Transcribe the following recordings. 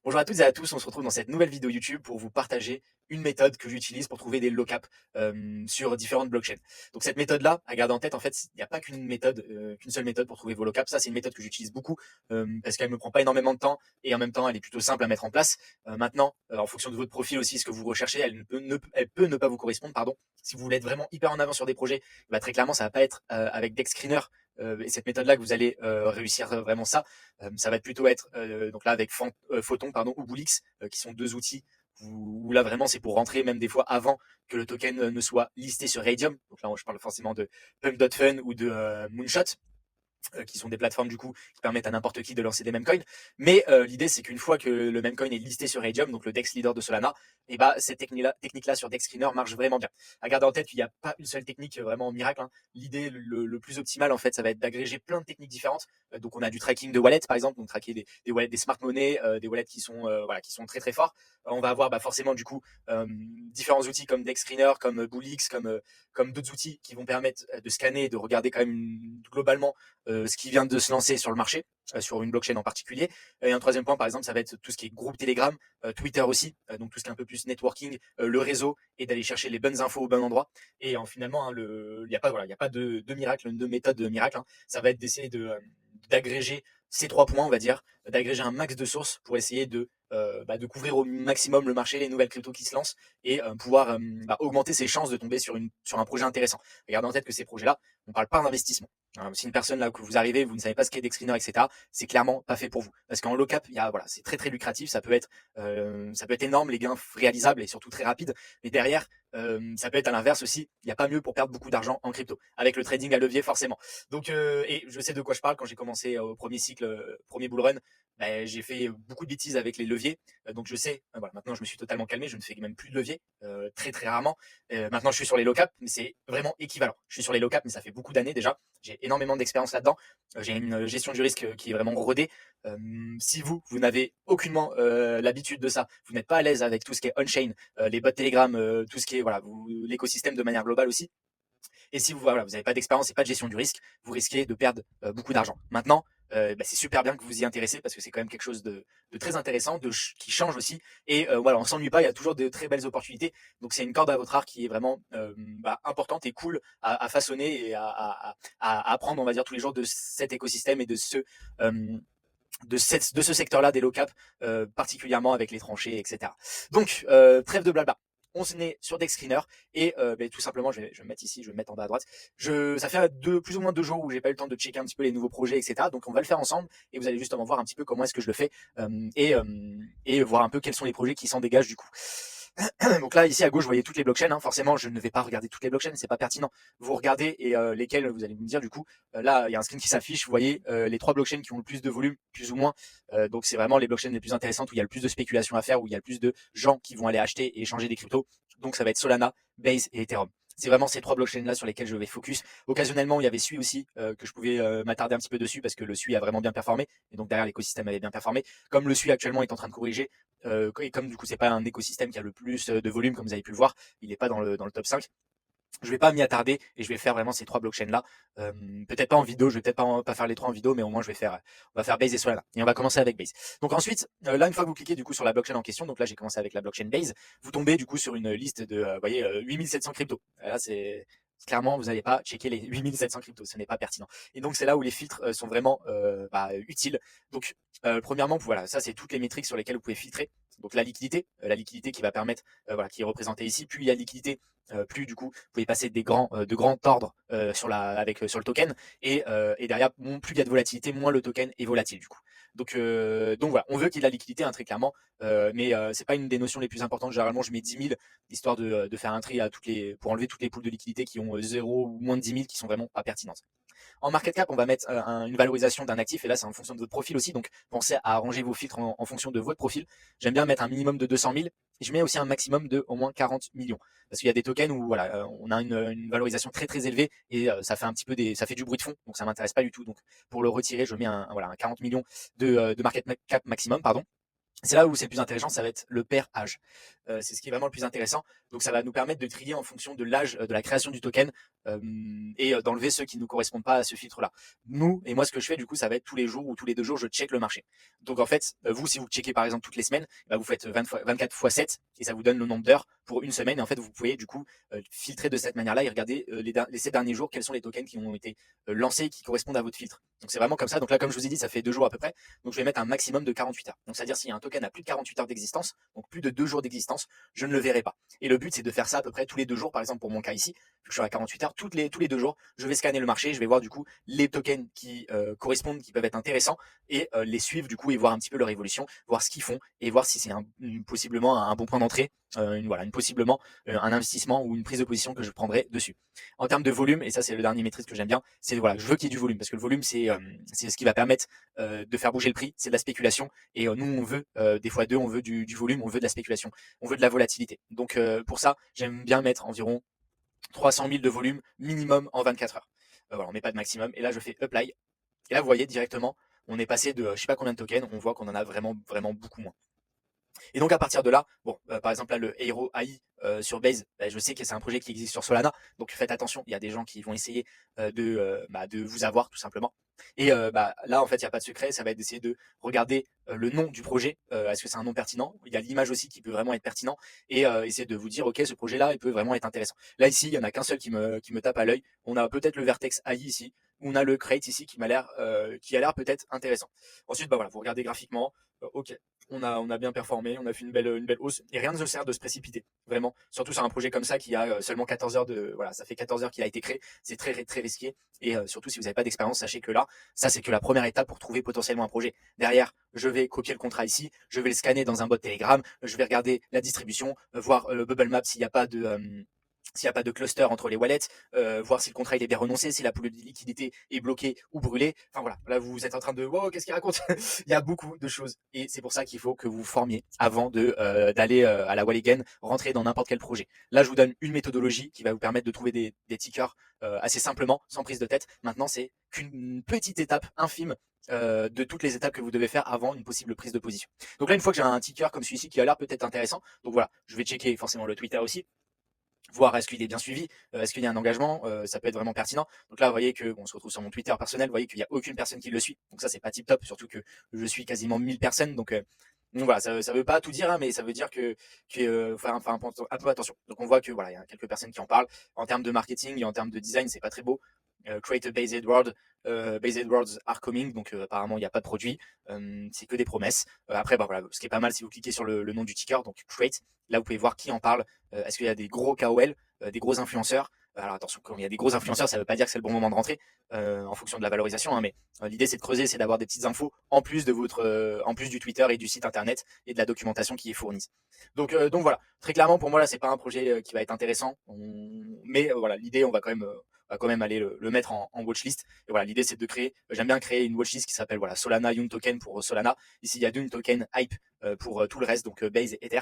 Bonjour à toutes et à tous, on se retrouve dans cette nouvelle vidéo YouTube pour vous partager une méthode que j'utilise pour trouver des lock-up sur différentes blockchains. Donc cette méthode-là, à garder en tête, en fait, il n'y a pas qu'une seule méthode pour trouver vos lock-up. Ça, c'est une méthode que j'utilise beaucoup parce qu'elle me prend pas énormément de temps et en même temps, elle est plutôt simple à mettre en place. Maintenant, en fonction de votre profil aussi, ce que vous recherchez, elle peut ne pas vous correspondre, pardon. Si vous voulez être vraiment hyper en avant sur des projets, bah, très clairement, ça va pas être avec Dex Screener et cette méthode-là que vous allez réussir vraiment ça. Ça va plutôt être donc là avec Photon pardon, ou Boolix, qui sont deux outils où là vraiment c'est pour rentrer même des fois avant que le token ne soit listé sur Radium. Donc là je parle forcément de Pump.fun ou de Moonshot, qui sont des plateformes du coup qui permettent à n'importe qui de lancer des memecoins. Mais l'idée c'est qu'une fois que le memecoin est listé sur Radium, donc le DEX leader de Solana, et bah cette technique-là sur DEX Screener marche vraiment bien. À garder en tête qu'il n'y a pas une seule technique vraiment miracle, hein. L'idée le plus optimal en fait, ça va être d'agréger plein de techniques différentes. Donc on a du tracking de wallets par exemple, donc traquer des wallets, des smart monnaies, des wallets qui sont qui sont très très forts. On va avoir forcément du coup différents outils comme DEX Screener, comme Boolix, comme d'autres outils qui vont permettre de scanner, de regarder quand même globalement ce qui vient de se lancer sur le marché, sur une blockchain en particulier. Et un troisième point, par exemple, ça va être tout ce qui est groupe Telegram, Twitter aussi, donc tout ce qui est un peu plus networking, le réseau, et d'aller chercher les bonnes infos au bon endroit. Et finalement, hein, il n'y a pas, voilà, y a pas de miracle, de méthode de miracle, hein. Ça va être d'essayer d'agréger ces 3 points, on va dire, d'agréger un max de sources pour essayer de couvrir au maximum le marché, les nouvelles cryptos qui se lancent et pouvoir augmenter ses chances de tomber sur un projet intéressant. Regardez en tête que ces projets-là, on ne parle pas d'investissement. Si une personne là que vous arrivez, vous ne savez pas ce qu'est Dextriner, etc., c'est clairement pas fait pour vous. Parce qu'en low cap, voilà, c'est très très lucratif, ça peut être énorme les gains réalisables et surtout très rapides. Mais derrière, ça peut être à l'inverse aussi. Il n'y a pas mieux pour perdre beaucoup d'argent en crypto, avec le trading à levier forcément. Donc, et je sais de quoi je parle quand j'ai commencé au premier cycle, premier bull run. J'ai fait beaucoup de bêtises avec les leviers, donc je sais. Voilà, maintenant je me suis totalement calmé, je ne fais même plus de levier, très très rarement. Maintenant je suis sur les low cap, mais c'est vraiment équivalent. Je suis sur les low cap, mais ça fait beaucoup d'années déjà. J'ai énormément d'expérience là-dedans. J'ai une gestion du risque qui est vraiment rodée. Si vous n'avez aucunement l'habitude de ça, vous n'êtes pas à l'aise avec tout ce qui est on-chain, les bots Telegram, tout ce qui est l'écosystème de manière globale aussi. Et si vous n'avez pas d'expérience et pas de gestion du risque, vous risquez de perdre beaucoup d'argent. Maintenant, c'est super bien que vous y intéressez parce que c'est quand même quelque chose de très intéressant, qui change aussi. Et voilà, on s'ennuie pas, il y a toujours de très belles opportunités. Donc c'est une corde à votre arc qui est vraiment importante et cool à façonner et à apprendre, on va dire, tous les jours de cet écosystème et de ce secteur-là des low cap, particulièrement avec les tranchées, etc. Donc, trêve de blabla. On est sur Dex Screener et tout simplement, je vais me mettre ici, je vais me mettre en bas à droite. Ça fait plus ou moins 2 jours où j'ai pas eu le temps de checker un petit peu les nouveaux projets, etc. Donc, on va le faire ensemble et vous allez justement voir un petit peu comment est-ce que je le fais et voir un peu quels sont les projets qui s'en dégagent du coup. Donc là, ici à gauche, vous voyez toutes les blockchains, hein. Forcément, je ne vais pas regarder toutes les blockchains, c'est pas pertinent. Vous regardez et lesquelles vous allez me dire du coup. Là, il y a un screen qui s'affiche. Vous voyez les 3 blockchains qui ont le plus de volume, plus ou moins. Donc c'est vraiment les blockchains les plus intéressantes où il y a le plus de spéculation à faire, où il y a le plus de gens qui vont aller acheter et échanger des cryptos. Donc ça va être Solana, Base et Ethereum. C'est vraiment ces 3 blockchains là sur lesquelles je vais focus. Occasionnellement, il y avait Sui aussi que je pouvais m'attarder un petit peu dessus parce que le Sui a vraiment bien performé et donc derrière l'écosystème avait bien performé. Comme le Sui actuellement est en train de corriger, et comme du coup c'est pas un écosystème qui a le plus de volume comme vous avez pu le voir, il n'est pas dans le top 5. Je vais pas m'y attarder et je vais faire vraiment ces 3 blockchains là. Peut-être pas en vidéo, je vais peut-être pas faire les 3 en vidéo, mais au moins on va faire Base et Solana. Et on va commencer avec Base. Donc ensuite, là une fois que vous cliquez du coup sur la blockchain en question, donc là j'ai commencé avec la blockchain Base, vous tombez du coup sur une liste de, vous voyez, 8700 cryptos. Là c'est clairement vous n'allez pas checker les 8700 cryptos, ce n'est pas pertinent. Et donc c'est là où les filtres sont vraiment utiles. Donc premièrement, voilà, ça c'est toutes les métriques sur lesquelles vous pouvez filtrer. Donc la liquidité qui va permettre, qui est représentée ici, plus il y a de liquidité, plus du coup vous pouvez passer de grands ordres sur le token et derrière plus il y a de volatilité, moins le token est volatile du coup. Donc voilà, on veut qu'il y ait de la liquidité, hein, très clairement, mais c'est pas une des notions les plus importantes. Généralement je mets 10 000 histoire de faire un tri pour enlever toutes les poules de liquidité qui ont 0 ou moins de 10 000 qui sont vraiment pas pertinentes. En market cap, on va mettre une valorisation d'un actif, et là c'est en fonction de votre profil aussi, donc pensez à arranger vos filtres en fonction de votre profil. J'aime bien mettre un minimum de 200 000 et je mets aussi un maximum de au moins 40 millions. Parce qu'il y a des tokens où voilà, on a une valorisation très très élevée et ça fait un petit peu ça fait du bruit de fond, donc ça m'intéresse pas du tout. Donc pour le retirer, je mets un 40 millions de market cap maximum, pardon. C'est là où c'est le plus intéressant, ça va être le pair âge. c'est ce qui est vraiment le plus intéressant. Donc ça va nous permettre de trier en fonction de l'âge de la création du token et d'enlever ceux qui ne correspondent pas à ce filtre-là. Nous, et moi ce que je fais du coup, ça va être tous les jours ou tous les 2 jours, je check le marché. Donc en fait, vous, si vous checkez par exemple toutes les semaines, bah, vous faites 24 fois 7 et ça vous donne le nombre d'heures pour une semaine. Et en fait, vous pouvez du coup filtrer de cette manière-là et regarder les 7 derniers jours quels sont les tokens qui ont été lancés et qui correspondent à votre filtre. Donc c'est vraiment comme ça. Donc là, comme je vous ai dit, ça fait 2 jours à peu près. Donc je vais mettre un maximum de 48 heures. Donc c'est-à-dire s'il y a un token à plus de 48 heures d'existence, donc plus de 2 jours d'existence, je ne le verrai pas. Et le but, c'est de faire ça à peu près tous les 2 jours. Par exemple, pour mon cas ici, vu que je suis à 48 heures, tous les 2 jours, je vais scanner le marché, je vais voir du coup les tokens qui correspondent, qui peuvent être intéressants et les suivre du coup et voir un petit peu leur évolution, voir ce qu'ils font et voir si c'est possiblement un bon point d'entrée, possiblement un investissement ou une prise de position que je prendrai dessus. En termes de volume, et ça c'est le dernier métrique que j'aime bien, c'est voilà, je veux qu'il y ait du volume parce que le volume c'est ce qui va permettre de faire bouger le prix, c'est de la spéculation et nous on veut des fois deux, on veut du volume, on veut de la spéculation, on veut de la volatilité. Donc pour ça, j'aime bien mettre environ 300 000 de volume minimum en 24 heures. Voilà, on met pas de maximum. Et là, je fais apply. Et là, vous voyez directement, on est passé de je sais pas combien de tokens, on voit qu'on en a vraiment, vraiment beaucoup moins. Et donc à partir de là, bon, par exemple là le Hero AI sur Base, je sais que c'est un projet qui existe sur Solana, donc faites attention, il y a des gens qui vont essayer de vous avoir tout simplement. Et là en fait il n'y a pas de secret, ça va être d'essayer de regarder le nom du projet, est-ce que c'est un nom pertinent, il y a l'image aussi qui peut vraiment être pertinent, et essayer de vous dire ok ce projet là il peut vraiment être intéressant. Là ici il y en a qu'un seul qui me tape à l'œil, on a peut-être le Vertex AI ici, on a le Crate ici qui a l'air peut-être intéressant. Ensuite voilà, vous regardez graphiquement, ok, on a bien performé, on a fait une belle hausse et rien ne se sert de se précipiter, vraiment. Surtout sur un projet comme ça qui a seulement 14 heures voilà, ça fait 14 heures qu'il a été créé, c'est très très risqué et surtout si vous n'avez pas d'expérience, sachez que là, ça c'est que la première étape pour trouver potentiellement un projet. Derrière, je vais copier le contrat ici, je vais le scanner dans un bot Telegram, je vais regarder la distribution, voir le bubble map s'il n'y a pas de cluster entre les wallets, voir si le contrat il est bien renoncé, si la pool de liquidité est bloquée ou brûlée. Enfin voilà, là vous êtes en train de wow, qu'est-ce qu'il raconte. Il y a beaucoup de choses et c'est pour ça qu'il faut que vous vous formiez avant d'aller à la wall again, rentrer dans n'importe quel projet. Là je vous donne une méthodologie qui va vous permettre de trouver des tickers assez simplement, sans prise de tête. Maintenant c'est qu'une petite étape infime de toutes les étapes que vous devez faire avant une possible prise de position. Donc là, une fois que j'ai un ticker comme celui-ci qui a l'air peut-être intéressant, donc voilà, je vais checker forcément le Twitter aussi, voir est-ce qu'il est bien suivi, est-ce qu'il y a un engagement, ça peut être vraiment pertinent. Donc là, vous voyez que on se retrouve sur mon Twitter personnel, vous voyez qu'il n'y a aucune personne qui le suit. Donc ça, c'est pas tip top, surtout que je suis quasiment 1000 personnes. Donc voilà, ça veut pas tout dire, hein, mais ça veut dire que faire un peu attention. Donc on voit que voilà, il y a quelques personnes qui en parlent. En termes de marketing et en termes de design, c'est pas très beau. Create a based world, based worlds are coming, donc apparemment il n'y a pas de produit, c'est que des promesses. Après, voilà, ce qui est pas mal si vous cliquez sur le nom du ticker, donc create, là vous pouvez voir qui en parle, est-ce qu'il y a des gros KOL, des gros influenceurs. Alors attention, quand il y a des gros influenceurs, ça ne veut pas dire que c'est le bon moment de rentrer en fonction de la valorisation, hein, mais l'idée c'est de creuser, c'est d'avoir des petites infos en plus en plus du Twitter et du site internet et de la documentation qui est fournie. Donc voilà, très clairement pour moi là c'est pas un projet qui va être intéressant, mais voilà, l'idée on va quand même aller le mettre en watchlist. Et voilà, l'idée c'est de créer, j'aime bien créer une watchlist qui s'appelle voilà Solana Young Token pour Solana. Ici il y a Dune Token Hype pour tout le reste, donc Base et Ether.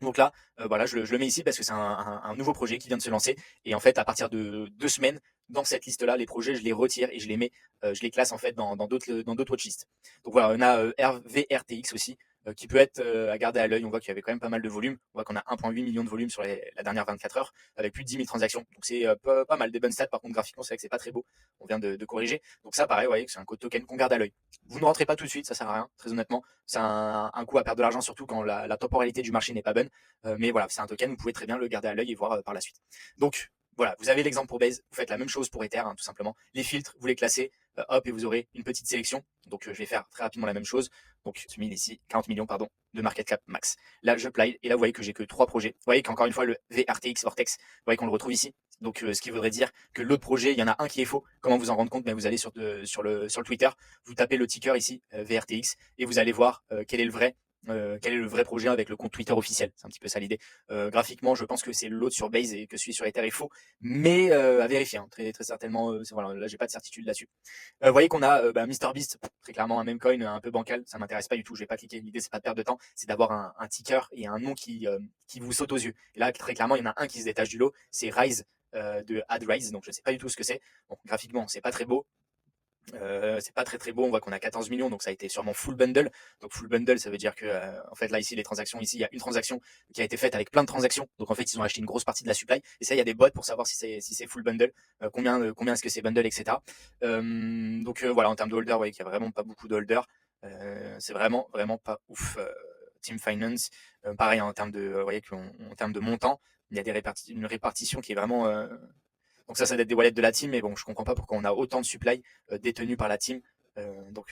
Donc là, voilà, je le mets ici parce que c'est un nouveau projet qui vient de se lancer. Et en fait, à partir de 2 semaines, dans cette liste-là, les projets, je les retire et je les classe en fait dans d'autres watchlists. Donc voilà, on a VRTX aussi, qui peut être à garder à l'œil. On voit qu'il y avait quand même pas mal de volume. On voit qu'on a 1,8 million de volume sur la dernière 24 heures, avec plus de 10 000 transactions. Donc c'est pas mal, des bonnes stats. Par contre, graphiquement, c'est vrai que c'est pas très beau. On vient de corriger. Donc ça, pareil, vous voyez que c'est un code token qu'on garde à l'œil. Vous ne rentrez pas tout de suite, ça sert à rien, très honnêtement. C'est un coup à perdre de l'argent, surtout quand la temporalité du marché n'est pas bonne. Mais voilà, c'est un token, vous pouvez très bien le garder à l'œil et voir par la suite. Donc voilà, vous avez l'exemple pour Base, vous faites la même chose pour Ether, hein, tout simplement. Les filtres, vous les classez, hop, et vous aurez une petite sélection. Donc je vais faire très rapidement la même chose. Donc 40 millions pardon, de market cap max. Là, je play, et là, vous voyez que j'ai que 3 projets. Vous voyez qu'encore une fois, le VRTX Vortex, vous voyez qu'on le retrouve ici. Donc ce qui voudrait dire que l'autre projet, il y en a un qui est faux. Comment vous en rendre compte? Vous allez sur le Twitter, vous tapez le ticker ici, VRTX, et vous allez voir quel est le vrai projet avec le compte Twitter officiel. C'est un petit peu ça l'idée. Graphiquement, je pense que c'est l'autre sur Base et que celui sur Ether est faux, mais à vérifier. Hein, très, très certainement. Voilà, là, j'ai pas de certitude là-dessus. Vous voyez qu'on a MrBeast, très clairement un meme coin un peu bancal. Ça m'intéresse pas du tout. Je vais pas cliquer. L'idée c'est pas de perdre de temps, c'est d'avoir un ticker et un nom qui vous saute aux yeux. Et là, très clairement, il y en a un qui se détache du lot. C'est Rise de AdRise. Donc je sais pas du tout ce que c'est. Bon, graphiquement, c'est pas très beau. C'est pas très beau, on voit qu'on a 14 millions, donc ça a été sûrement full bundle. Donc full bundle, ça veut dire que en fait là ici les transactions, ici il y a une transaction qui a été faite avec plein de transactions. Donc en fait ils ont acheté une grosse partie de la supply. Et ça il y a des bots pour savoir si c'est full bundle, combien est-ce que c'est bundle, etc. Voilà, en termes de holder, vous voyez qu'il y a vraiment pas beaucoup de holders. C'est vraiment pas ouf. Team Finance, pareil en termes de, vous voyez qu'en termes de montant, il y a une répartition qui est vraiment donc ça doit être des wallets de la team, mais bon, je comprends pas pourquoi on a autant de supply détenus par la team.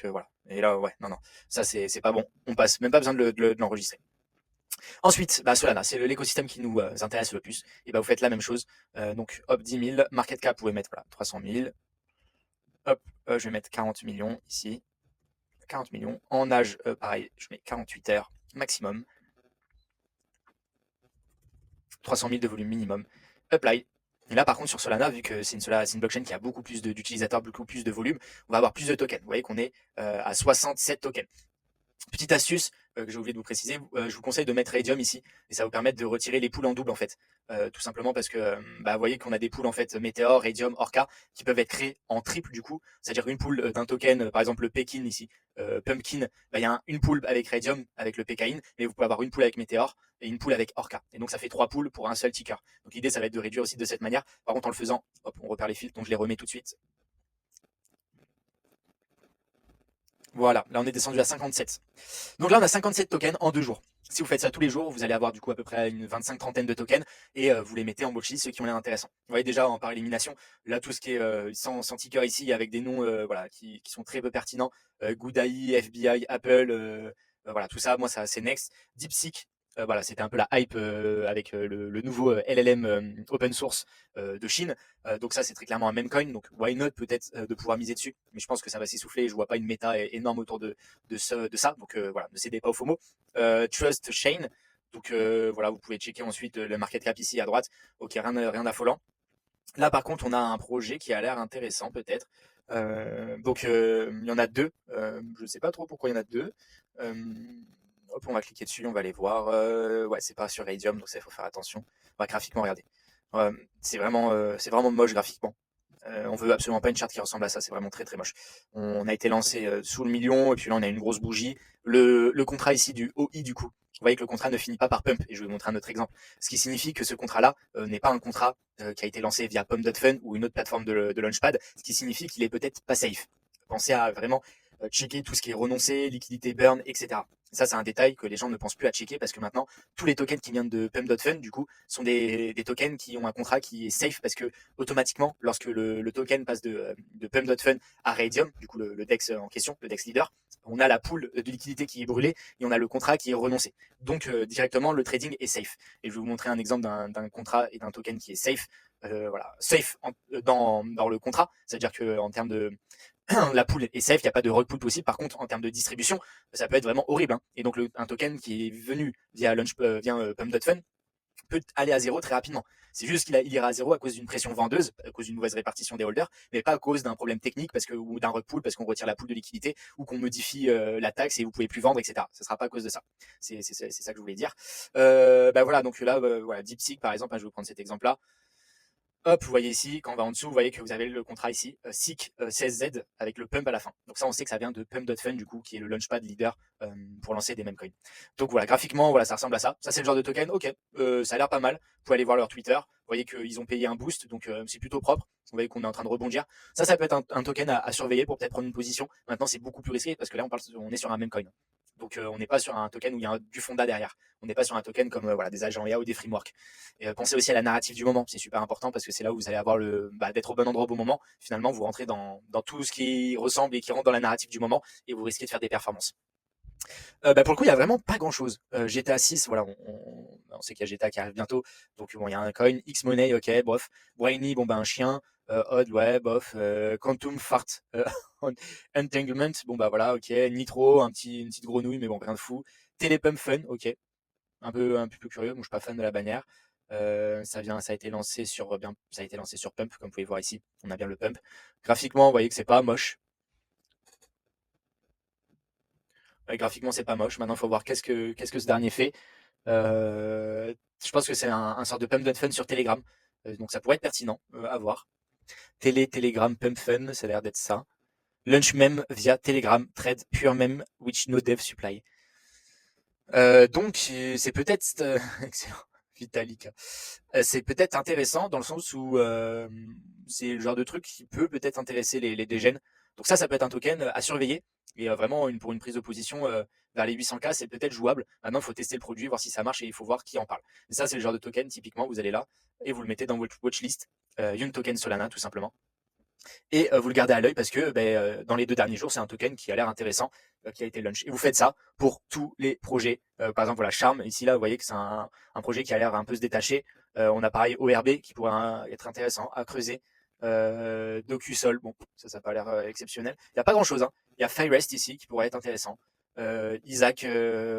Voilà. Et là, ouais, non, ça c'est pas bon. On passe, même pas besoin de l'enregistrer. Ensuite, bah, Solana, c'est l'écosystème qui nous intéresse le plus. Et bah, vous faites la même chose. Donc, hop, 10 000. Market cap, vous pouvez mettre voilà, 300 000. Hop, je vais mettre 40 millions ici. 40 millions. En âge, pareil, je mets 48 heures maximum. 300 000 de volume minimum. Apply. Et là, par contre, sur Solana, vu que c'est une blockchain qui a beaucoup plus d'utilisateurs, beaucoup plus de volume, on va avoir plus de tokens. Vous voyez qu'on est à 67 tokens. Petite astuce que j'ai oublié de vous préciser, je vous conseille de mettre Radium ici, et ça va vous permettre de retirer les poules en double en fait. Tout simplement parce que vous voyez qu'on a des poules en fait Meteor, Radium, Orca qui peuvent être créées en triple du coup, c'est-à-dire une poule d'un token, par exemple le Pekin ici, Pumpkin, il y a une poule avec Radium, avec le Pekain, mais vous pouvez avoir une poule avec Meteor et une poule avec Orca. Et donc ça fait 3 poules pour un seul ticker. Donc l'idée ça va être de réduire aussi de cette manière. Par contre en le faisant, hop, on repère les fils, donc je les remets tout de suite. Voilà, là on est descendu à 57. Donc là on a 57 tokens en 2 jours. Si vous faites ça tous les jours, vous allez avoir du coup à peu près une 25-30 de tokens et vous les mettez en watchlist, ceux qui ont l'air intéressants. Vous voyez déjà par élimination, là tout ce qui est sans ticker ici avec des noms voilà, qui sont très peu pertinents. GoodAI, FBI, Apple, voilà tout ça, moi ça c'est next. DeepSeek, voilà, c'était un peu la hype avec le nouveau LLM open source de Chine. Donc ça, c'est très clairement un meme coin. Donc why not peut-être de pouvoir miser dessus. Mais je pense que ça va s'essouffler. Je vois pas une méta énorme autour de ça. Donc voilà, ne cédez pas au FOMO. Trust Chain. Donc voilà, vous pouvez checker ensuite le market cap ici à droite. Ok, rien d'affolant. Là, par contre, on a un projet qui a l'air intéressant peut-être. Il y en a deux. Je ne sais pas trop pourquoi il y en a deux. Euh, Hop, on va cliquer dessus, on va les voir. Ouais, c'est pas sur Radium, donc ça, il faut faire attention. On va graphiquement regarder. C'est vraiment moche graphiquement. On veut absolument pas une charte qui ressemble à ça, c'est vraiment très moche. On a été lancé sous le million, et puis là on a une grosse bougie. Le contrat ici du OI du coup, vous voyez que le contrat ne finit pas par pump, et je vais vous montrer un autre exemple. Ce qui signifie que ce contrat-là n'est pas un contrat qui a été lancé via Pump.fun ou une autre plateforme de Launchpad, ce qui signifie qu'il est peut-être pas safe. Pensez à vraiment checker tout ce qui est renoncé, liquidité burn, etc. Ça, c'est un détail que les gens ne pensent plus à checker parce que maintenant, tous les tokens qui viennent de Pump.fun, du coup, sont des tokens qui ont un contrat qui est safe parce que automatiquement, lorsque le token passe de Pump.fun à Radium, du coup, le DEX en question, le DEX leader, on a la pool de liquidité qui est brûlée et on a le contrat qui est renoncé. Donc, directement, le trading est safe. Et je vais vous montrer un exemple d'un contrat et d'un token qui est safe. Voilà, safe dans le contrat, c'est-à-dire qu'en termes de la pool est safe, il n'y a pas de rug pool possible. Par contre, en termes de distribution, ça peut être vraiment horrible. Hein. Et donc, un token qui est venu via Pump.fun peut aller à zéro très rapidement. C'est juste qu'il ira à zéro à cause d'une pression vendeuse, à cause d'une mauvaise répartition des holders, mais pas à cause d'un problème technique ou d'un rug pool parce qu'on retire la pool de liquidité ou qu'on modifie la taxe et vous pouvez plus vendre, etc. Ça sera pas à cause de ça. C'est ça que je voulais dire. Voilà, donc là, voilà, DeepSeek par exemple, hein, je vais vous prendre cet exemple-là. Hop, vous voyez ici, quand on va en dessous, vous voyez que vous avez le contrat ici, SEEK 16Z avec le pump à la fin. Donc ça, on sait que ça vient de Pump.fun, du coup, qui est le launchpad leader pour lancer des meme coins. Donc voilà, graphiquement, voilà, ça ressemble à ça. Ça, c'est le genre de token, ok, ça a l'air pas mal. Vous pouvez aller voir leur Twitter. Vous voyez qu'ils ont payé un boost, donc c'est plutôt propre. Vous voyez qu'on est en train de rebondir. Ça peut être un token à surveiller pour peut-être prendre une position. Maintenant, c'est beaucoup plus risqué parce que là, on est sur un meme coin. Donc on n'est pas sur un token où il y a du fonda derrière. On n'est pas sur un token comme voilà, des agents IA ou des frameworks. Et pensez aussi à la narrative du moment, c'est super important parce que c'est là où vous allez avoir d'être au bon endroit au bon moment. Finalement, vous rentrez dans tout ce qui ressemble et qui rentre dans la narrative du moment et vous risquez de faire des performances. Pour le coup, il y a vraiment pas grand chose. GTA 6, voilà, on sait qu'il y a GTA qui arrive bientôt, donc bon, il y a un coin, X-Money, ok, bof. Brainy, bon, un chien. Odd, ouais, bof. Quantum Fart, Entanglement, bon, bah voilà, ok. Nitro, une petite grenouille, mais bon, rien de fou. Telepump Fun, ok. Un peu plus curieux, moi je suis pas fan de la bannière. Ça a été lancé sur Pump, comme vous pouvez voir ici. On a bien le Pump. Graphiquement, vous voyez que c'est pas moche. Graphiquement, c'est pas moche. Maintenant, il faut voir qu'est-ce que ce dernier fait. Je pense que c'est un sort de Pump Fun sur Telegram. Donc ça pourrait être pertinent à voir. Telegram Pump Fun, ça a l'air d'être ça. Launch meme via Telegram, thread pure meme which no dev supply. Donc c'est peut-être excellent, Vitalik. C'est peut-être intéressant dans le sens où c'est le genre de truc qui peut peut-être intéresser les dégènes. Donc ça peut être un token à surveiller. Et vraiment, pour une prise de position vers les 800K, c'est peut-être jouable. Maintenant, il faut tester le produit, voir si ça marche et il faut voir qui en parle. Et ça, c'est le genre de token, typiquement, vous allez là et vous le mettez dans votre watchlist. Yun Token Solana, tout simplement. Et vous le gardez à l'œil parce que dans les 2 derniers jours, c'est un token qui a l'air intéressant, qui a été launch. Et vous faites ça pour tous les projets. Par exemple, voilà, Charm, ici, là, vous voyez que c'est un projet qui a l'air un peu se détacher. On a pareil ORB qui pourrait être intéressant à creuser. DocuSol, bon, ça n'a pas l'air exceptionnel. Il n'y a pas grand-chose, hein. Il y a Firest ici qui pourrait être intéressant. Isaac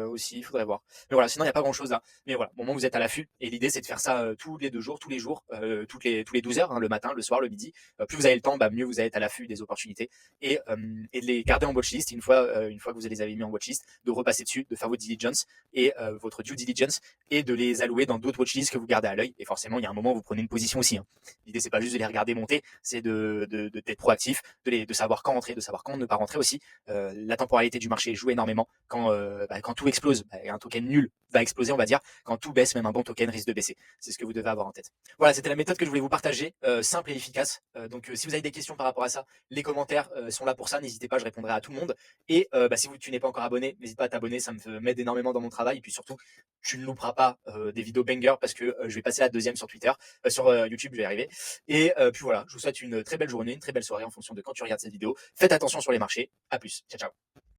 aussi, il faudrait voir. Mais voilà, sinon il n'y a pas grand chose là. Mais voilà, au moment où vous êtes à l'affût, et l'idée c'est de faire ça tous les 2 jours, tous les jours, tous les 12 heures, hein, le matin, le soir, le midi. Plus vous avez le temps, mieux vous allez être à l'affût des opportunités et de les garder en watchlist une fois que vous les avez mis en watchlist, de repasser dessus, de faire votre diligence et votre due diligence et de les allouer dans d'autres watchlists que vous gardez à l'œil. Et forcément, il y a un moment où vous prenez une position aussi, hein. L'idée c'est pas juste de les regarder monter, c'est d'être proactif, de savoir quand rentrer, de savoir quand ne pas rentrer aussi. La temporalité du marché joue énormément. Quand tout explose, un token nul va exploser, on va dire. Quand tout baisse, même un bon token risque de baisser. C'est ce que vous devez avoir en tête. Voilà, c'était la méthode que je voulais vous partager, simple et efficace. Donc, si vous avez des questions par rapport à ça, les commentaires sont là pour ça. N'hésitez pas, je répondrai à tout le monde. Et si tu n'es pas encore abonné, n'hésite pas à t'abonner, ça m'aide énormément dans mon travail. Et puis surtout, tu ne louperas pas des vidéos banger parce que je vais passer la deuxième sur Twitter, sur YouTube, je vais y arriver. Et puis voilà, je vous souhaite une très belle journée, une très belle soirée en fonction de quand tu regardes cette vidéo. Faites attention sur les marchés. À plus. Ciao, ciao.